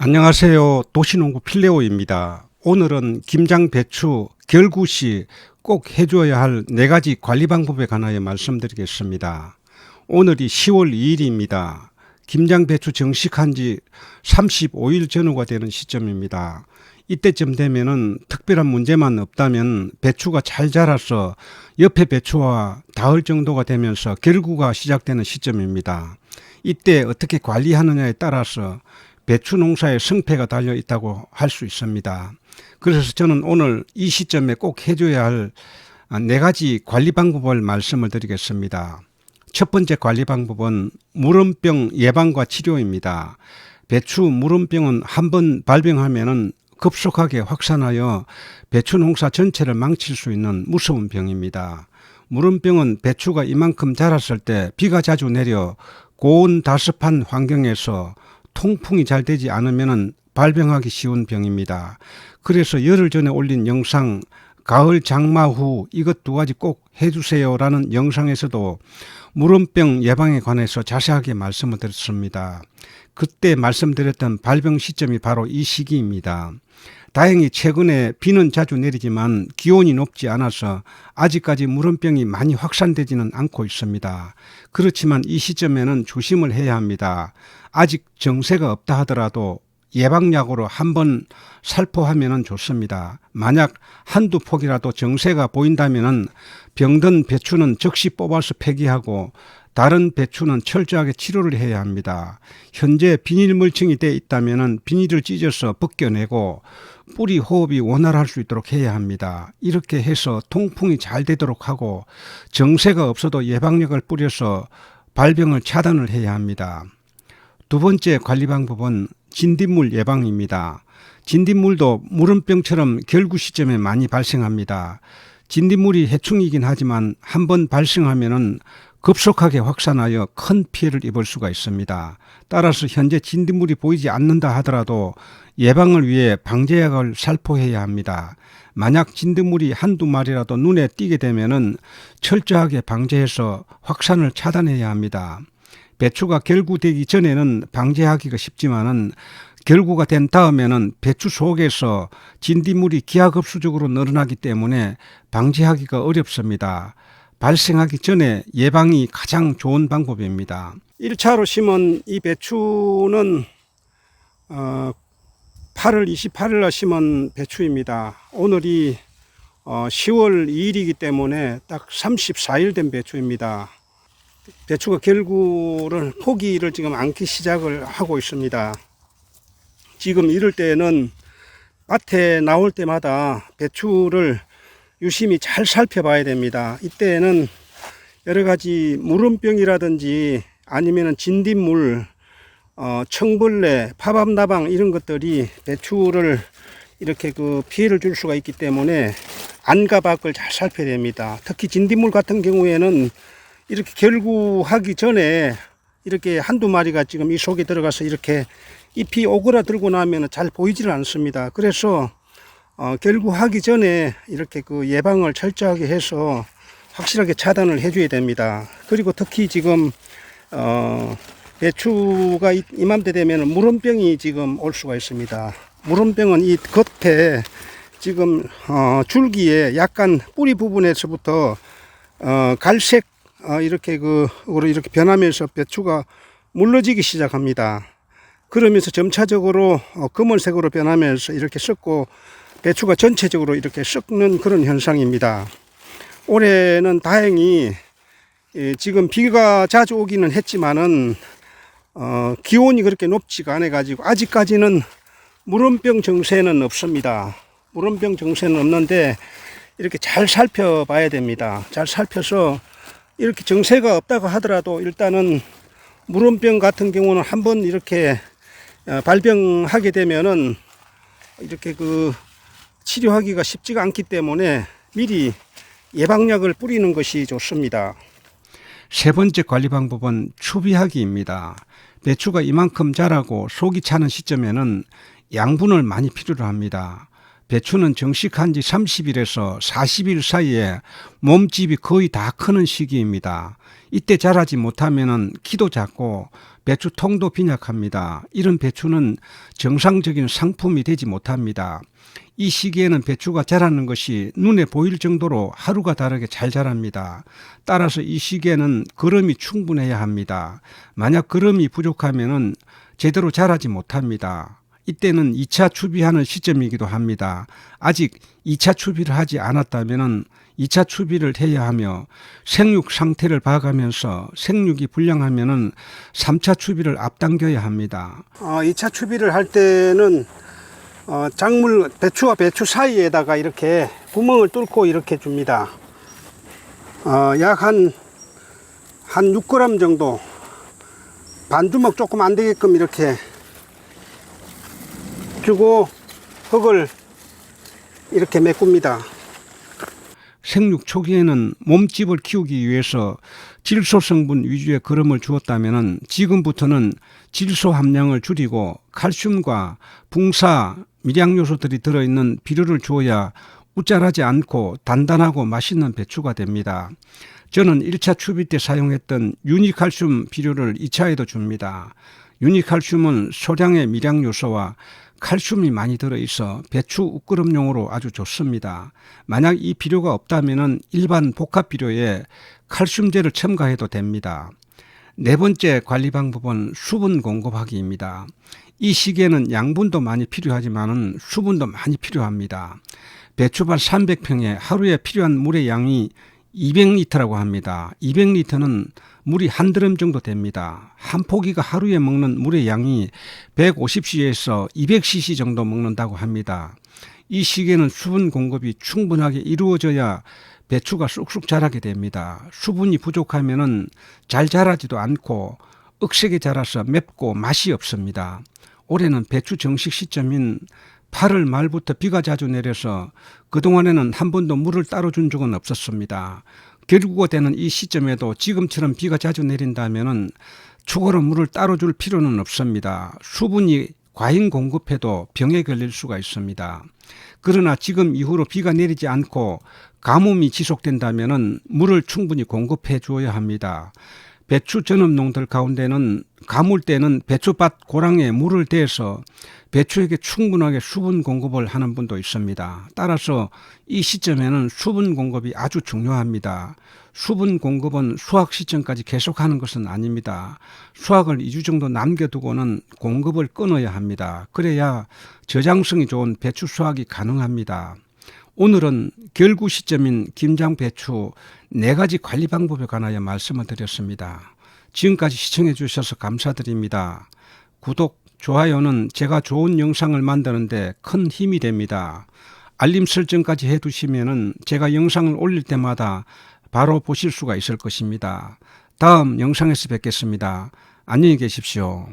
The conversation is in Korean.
안녕하세요. 도시농구 필레오입니다. 오늘은 김장 배추 결구 시 꼭 해줘야 할 4가지 관리 방법에 관하여 말씀드리겠습니다. 오늘이 10월 2일입니다. 김장 배추 정식한 지 35일 전후가 되는 시점입니다. 이때쯤 되면은 특별한 문제만 없다면 배추가 잘 자라서 옆에 배추와 닿을 정도가 되면서 결구가 시작되는 시점입니다. 이때 어떻게 관리하느냐에 따라서 배추 농사의 성패가 달려 있다고 할 수 있습니다. 그래서 저는 오늘 이 시점에 꼭 해줘야 할 4가지 관리 방법을 말씀을 드리겠습니다. 첫 번째 관리 방법은 물음병 예방과 치료입니다. 배추 물음병은 한번 발병하면 급속하게 확산하여 배추 농사 전체를 망칠 수 있는 무서운 병입니다. 물음병은 배추가 이만큼 자랐을 때 비가 자주 내려 고온 다습한 환경에서 통풍이 잘 되지 않으면 발병하기 쉬운 병입니다. 그래서 열흘 전에 올린 영상 가을 장마 후 이것 2가지 꼭 해주세요 라는 영상에서도 물음병 예방에 관해서 자세하게 말씀을 드렸습니다. 그때 말씀드렸던 발병 시점이 바로 이 시기입니다. 다행히 최근에 비는 자주 내리지만 기온이 높지 않아서 아직까지 물음병이 많이 확산되지는 않고 있습니다. 그렇지만 이 시점에는 조심을 해야 합니다. 아직 정세가 없다 하더라도 예방약으로 한번 살포하면 좋습니다. 만약 한두 폭이라도 정세가 보인다면 병든 배추는 즉시 뽑아서 폐기하고 다른 배추는 철저하게 치료를 해야 합니다. 현재 비닐 물층이 되어 있다면 비닐을 찢어서 벗겨내고 뿌리 호흡이 원활할 수 있도록 해야 합니다. 이렇게 해서 통풍이 잘 되도록 하고 정세가 없어도 예방약을 뿌려서 발병을 차단을 해야 합니다. 두 번째 관리 방법은 진딧물 예방입니다. 진딧물도 물음병처럼 결구 시점에 많이 발생합니다. 진딧물이 해충이긴 하지만 한번 발생하면 급속하게 확산하여 큰 피해를 입을 수가 있습니다. 따라서 현재 진딧물이 보이지 않는다 하더라도 예방을 위해 방제약을 살포해야 합니다. 만약 진딧물이 한두 마리라도 눈에 띄게 되면 철저하게 방제해서 확산을 차단해야 합니다. 배추가 결구되기 전에는 방제하기가 쉽지만은 결구가 된 다음에는 배추 속에서 진딧물이 기하급수적으로 늘어나기 때문에 방제하기가 어렵습니다. 발생하기 전에 예방이 가장 좋은 방법입니다. 1차로 심은 이 배추는 8월 28일 날 심은 배추입니다. 오늘이 10월 2일이기 때문에 딱 34일 된 배추입니다. 배추가 결구를 포기를 지금 안기 시작을 하고 있습니다. 지금 이럴 때는 밭에 나올 때마다 배추를 유심히 잘 살펴봐야 됩니다. 이때는 여러 가지 물음병이라든지 아니면 진딧물, 청벌레, 파밤나방 이런 것들이 배추를 이렇게 피해를 줄 수가 있기 때문에 안과 밖을 잘 살펴야 됩니다. 특히 진딧물 같은 경우에는 이렇게 결구하기 전에 이렇게 한두 마리가 지금 이 속에 들어가서 이렇게 잎이 오그라들고 나면 잘 보이질 않습니다. 그래서 결구하기 전에 이렇게 예방을 철저하게 해서 확실하게 차단을 해줘야 됩니다. 그리고 특히 지금 배추가 이맘때 되면 물음병이 지금 올 수가 있습니다. 물음병은 이 겉에 지금 줄기에 약간 뿌리 부분에서부터 갈색 이렇게 이렇게 변하면서 배추가 물러지기 시작합니다. 그러면서 점차적으로 검은색으로 변하면서 이렇게 썩고 배추가 전체적으로 이렇게 썩는 그런 현상입니다. 올해는 다행히 지금 비가 자주 오기는 했지만은 기온이 그렇게 높지가 않아 가지고 아직까지는 물음병 정세는 없습니다. 물음병 정세는 없는데 이렇게 잘 살펴봐야 됩니다. 잘 살펴서 이렇게 정세가 없다고 하더라도 일단은 물음병 같은 경우는 한번 이렇게 발병하게 되면은 이렇게 치료하기가 쉽지가 않기 때문에 미리 예방약을 뿌리는 것이 좋습니다. 세 번째 관리 방법은 추비하기입니다. 배추가 이만큼 자라고 속이 차는 시점에는 양분을 많이 필요로 합니다. 배추는 정식한 지 30일에서 40일 사이에 몸집이 거의 다 크는 시기입니다. 이때 자라지 못하면 키도 작고 배추통도 빈약합니다. 이런 배추는 정상적인 상품이 되지 못합니다. 이 시기에는 배추가 자라는 것이 눈에 보일 정도로 하루가 다르게 잘 자랍니다. 따라서 이 시기에는 거름이 충분해야 합니다. 만약 거름이 부족하면 제대로 자라지 못합니다. 이때는 2차 추비하는 시점이기도 합니다. 아직 2차 추비를 하지 않았다면 2차 추비를 해야 하며 생육 상태를 봐가면서 생육이 불량하면 3차 추비를 앞당겨야 합니다. 2차 추비를 할 때는 작물 배추와 배추 사이에다가 이렇게 구멍을 뚫고 이렇게 줍니다. 약 한 6g 정도, 반 주먹 조금 안 되게끔 이렇게 주고 흙을 이렇게 메꿉니다. 생육 초기에는 몸집을 키우기 위해서 질소 성분 위주의 거름을 주었다면 지금부터는 질소 함량을 줄이고 칼슘과 붕사, 미량 요소들이 들어있는 비료를 주어야 우짜라지 않고 단단하고 맛있는 배추가 됩니다. 저는 1차 추비 때 사용했던 유니칼슘 비료를 2차에도 줍니다. 유니칼슘은 소량의 미량 요소와 칼슘이 많이 들어있어 배추 웃거름용으로 아주 좋습니다. 만약 이 비료가 없다면 일반 복합 비료에 칼슘제를 첨가해도 됩니다. 네 번째 관리 방법은 수분 공급하기입니다. 이 시기에는 양분도 많이 필요하지만 수분도 많이 필요합니다. 배추밭 300평에 하루에 필요한 물의 양이 200리터라고 합니다. 200리터는 물이 한 드럼 정도 됩니다. 한 포기가 하루에 먹는 물의 양이 150cc에서 200cc 정도 먹는다고 합니다. 이 시기에는 수분 공급이 충분하게 이루어져야 배추가 쑥쑥 자라게 됩니다. 수분이 부족하면 잘 자라지도 않고 억세게 자라서 맵고 맛이 없습니다. 올해는 배추 정식 시점인 8월 말부터 비가 자주 내려서 그동안에는 한 번도 물을 따로 준 적은 없었습니다. 결국가 되는 이 시점에도 지금처럼 비가 자주 내린다면 추가로 물을 따로 줄 필요는 없습니다. 수분이 과잉 공급해도 병에 걸릴 수가 있습니다. 그러나 지금 이후로 비가 내리지 않고 가뭄이 지속된다면 물을 충분히 공급해 주어야 합니다. 배추 전업농들 가운데는 가물 때는 배추밭 고랑에 물을 대서 배추에게 충분하게 수분 공급을 하는 분도 있습니다. 따라서 이 시점에는 수분 공급이 아주 중요합니다. 수분 공급은 수확 시점까지 계속하는 것은 아닙니다. 수확을 2주 정도 남겨두고는 공급을 끊어야 합니다. 그래야 저장성이 좋은 배추 수확이 가능합니다. 오늘은 결구 시점인 김장 배추 4가지 관리 방법에 관하여 말씀을 드렸습니다. 지금까지 시청해 주셔서 감사드립니다. 구독, 좋아요는 제가 좋은 영상을 만드는데 큰 힘이 됩니다. 알림 설정까지 해두시면 제가 영상을 올릴 때마다 바로 보실 수가 있을 것입니다. 다음 영상에서 뵙겠습니다. 안녕히 계십시오.